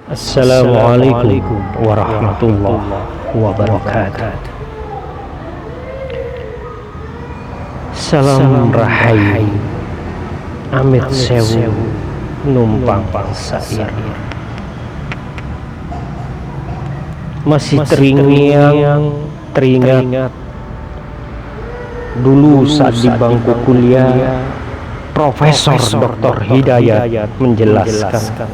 Assalamualaikum warahmatullahi wabarakatuh. Salam rahayu, amit sewu, numpang sair. Masih teringat dulu saat di bangku kuliah Profesor Dr. Hidayat menjelaskan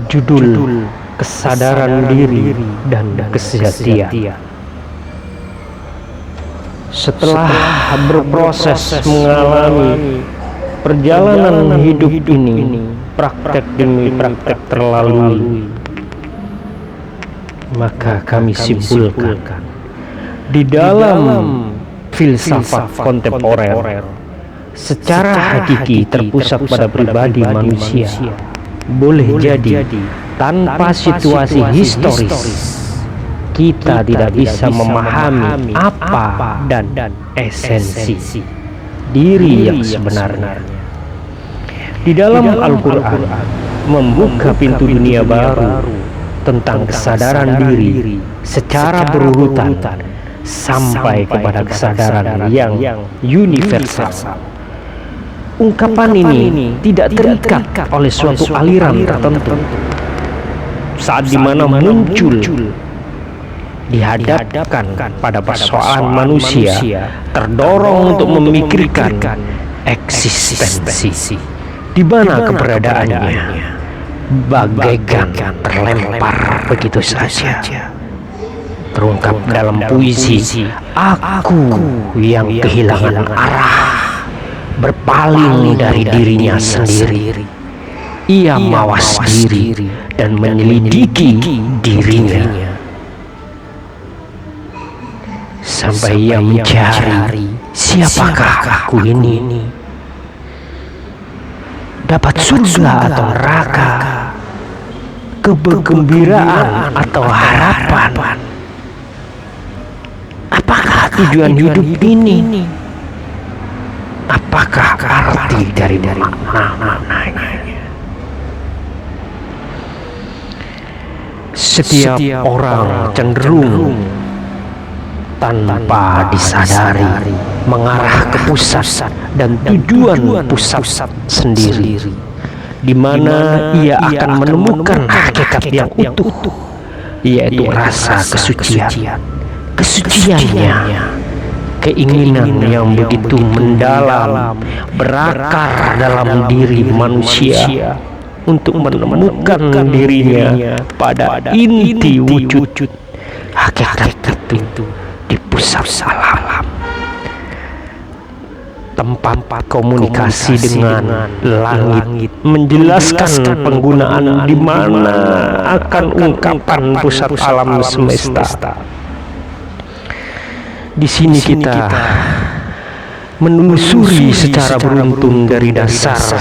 judul kesadaran diri dan kesejatian. Setelah berproses mengalami perjalanan hidup ini, praktek demi praktek terlalui, maka kami simpulkan di dalam filsafat kontemporer secara hakiki terpusat pada pribadi manusia. Boleh jadi tanpa situasi historis kita tidak bisa memahami apa dan esensi diri yang sebenarnya. Di dalam Al-Quran membuka pintu dunia baru tentang kesadaran diri secara berurutan sampai kepada kesadaran yang universal. Ungkapan ini tidak terikat oleh suatu aliran tertentu. Saat dimana muncul dihadapkan pada persoalan manusia terdorong untuk memikirkan eksistensi, di mana keberadaannya bagaikan terlempar begitu saja. Terungkap dalam puisi, aku yang kehilangan arah berpaling dari dirinya sendiri. Ia mawas diri dan menyelidiki dirinya sampai ia mencari siapakah aku ini, dapat surga atau neraka, kegembiraan atau harapan. Apakah tujuan hidup ini? Apakah arti dari makna-maknanya? Setiap orang cenderung tanpa disadari mengarah ke pusat dan tujuan pusat sendiri, di mana ia akan menemukan hakikat yang utuh, yaitu rasa kesucian. Kesuciannya, keinginan yang begitu mendalam berakar dalam diri manusia untuk menemukan dirinya pada inti wujud hakikat itu di pusat alam, tempat komunikasi dengan langit, menjelaskan penggunaan di mana akan ungkapan pusat alam semesta. Di sini kita menelusuri secara beruntun dari dasar.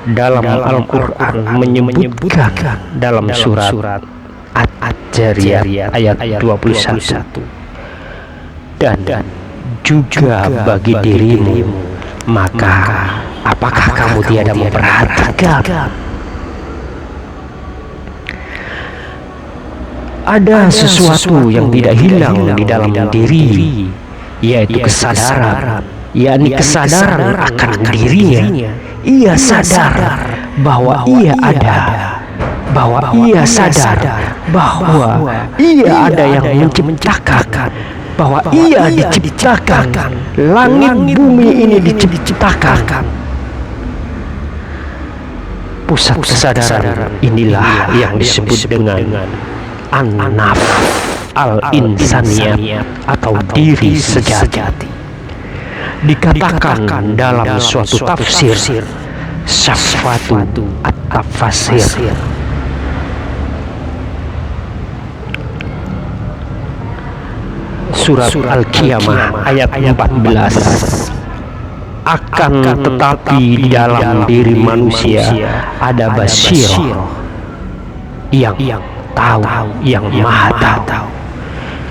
Dalam Al-Quran menyebutkan dalam surat Ad-Jariyat ayat 21, dan juga bagi dirimu, maka apakah kamu tiada memperhatikan? Ada sesuatu yang tidak hilang di dalam diri, yaitu kesadaran, yakni kesadaran akan dirinya. Ia sadar bahwa ia ada, bahwa ia sadar bahwa ia ada yang menciptakan, bahwa ia diciptakan, langit bumi ini diciptakan. Pusat kesadaran inilah yang disebut dengan an-naf al-insaniyah atau diri sejati. Dikatakan dalam suatu tafsir Syafatu at-Tafasir, surat Al-Qiyamah ayat 14, akan tetapi di dalam diri manusia ada basirah yang tahu, yang maha tahu.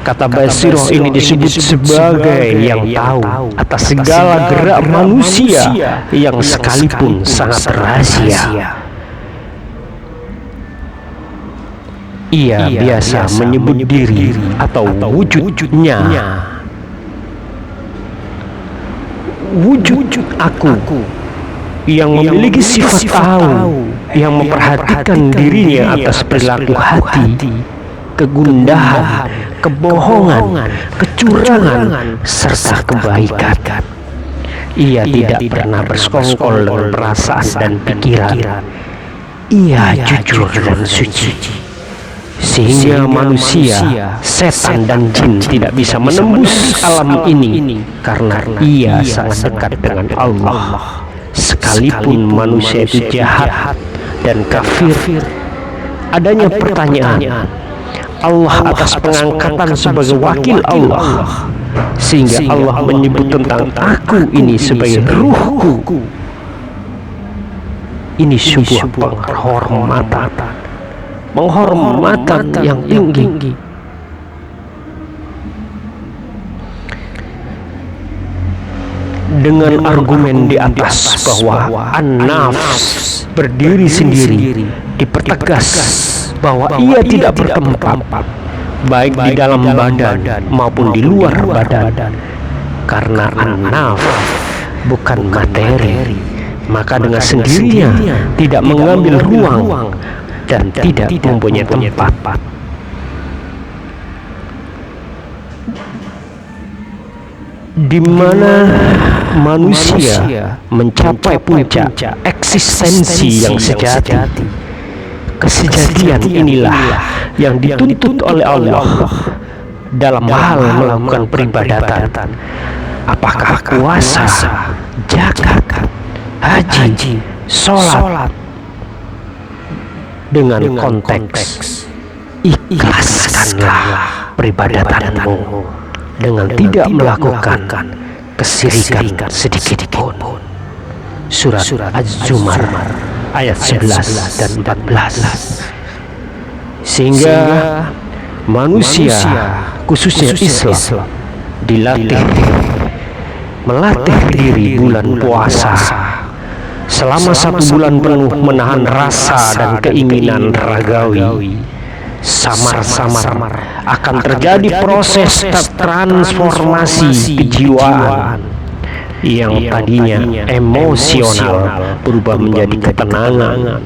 Kata basirah ini disebut sebagai yang tahu atas segala gerak manusia yang sekalipun sangat rahasia. Ia biasa menyebut diri atau wujudnya. Wujud aku yang memiliki sifat tahu, yang memperhatikan dirinya atas perilaku hati, kegundahan, kebohongan, kecurangan, serta kebaikan. Ia tidak pernah bersekongkol dengan perasaan dan pikiran. Ia jujur dan suci, sehingga manusia, setan dan jin tidak bisa menembus alam ini karena ia sangat dekat dengan Allah. Sekalipun manusia itu jahat dan kafir, adanya pertanyaan Allah atas pengangkatan sebagai wakil Allah, sehingga Allah menyebut tentang aku ini sebagai ruhku. Ini sebuah penghormatan yang tinggi. Dengan argumen di atas bahwa an-nafs berdiri sendiri, dipertegas bahwa ia tidak bertempat baik di dalam badan maupun di luar badan, karena an-nafs bukan materi, maka dengan sendirinya tidak mengambil ruang dan tidak mempunyai tempat. Di mana manusia mencapai puncak eksistensi yang sejati. Kesejatian inilah yang dituntut oleh Allah dalam hal melakukan peribadatan. Apakah puasa, zakat, haji, sholat, dengan konteks ikhlaskanlah peribadatanmu dengan tidak melakukan kesirikan sedikit pun. Surat Az-Zumar ayat 11 dan 14. Sehingga manusia, khususnya Islam, melatih diri bulan puasa selama 1 bulan penuh, menahan rasa dan keinginan ragawi. Samar-samar akan terjadi proses transformasi kejiwaan yang tadinya emosional berubah menjadi ketenangan,